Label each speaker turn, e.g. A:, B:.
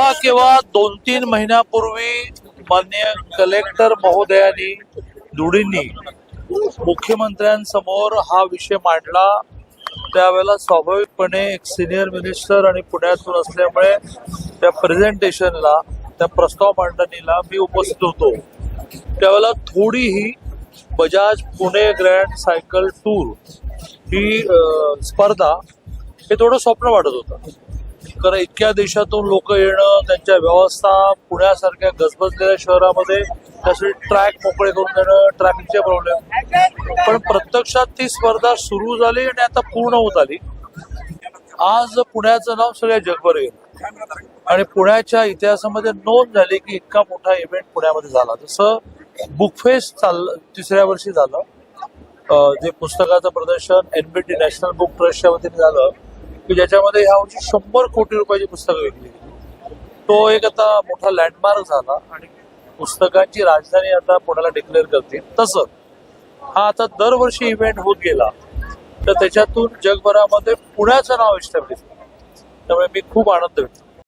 A: केव्हा केव्हा 2-3 महिन्यापूर्वी माननीय कलेक्टर महोदयांनी दुडींनी मुख्यमंत्र्यांसमोर हा विषय मांडला. त्यावेळेला स्वाभाविकपणे एक सिनियर मिनिस्टर आणि पुण्यातून असल्यामुळे त्या प्रेझेंटेशनला, त्या प्रस्ताव मांडणीला मी उपस्थित होतो. त्यावेळेला थोडीही Bajaj Pune grand cycle tour ही स्पर्धा हे थोडं स्वप्न वाटत होतं. कारण इतक्या देशातून लोक येणं, त्यांच्या व्यवस्था, पुण्यासारख्या गजबजलेल्या शहरामध्ये त्यासाठी ट्रॅक मोकळे करून देणं, ट्रॅफिकचे प्रॉब्लेम. पण प्रत्यक्षात ती स्पर्धा सुरू झाली आणि आता पूर्ण होत आली. आज पुण्याचं नाव सगळ्या जगभर गेलं आणि पुण्याच्या इतिहासामध्ये नोंद झाली की इतका मोठा इव्हेंट पुण्यामध्ये झाला. जसं बुकफेस्ट तिसऱ्या वर्षी झालं, जे पुस्तकाचं प्रदर्शन NBT नॅशनल बुक ट्रस्टच्या वतीने झालं की ज्याच्यामध्ये ह्या वर्षी 100 कोटी रुपयाची पुस्तकं विकली गेली. तो एक आता मोठा लँडमार्क झाला आणि पुस्तकांची राजधानी आता पुण्याला डिक्लेअर करते. तसं हा आता दरवर्षी इव्हेंट होत गेला तर त्याच्यातून जगभरामध्ये पुण्याचं नाव इस्टॅब्लिश. त्यामुळे मी खूप आनंद व्यक्त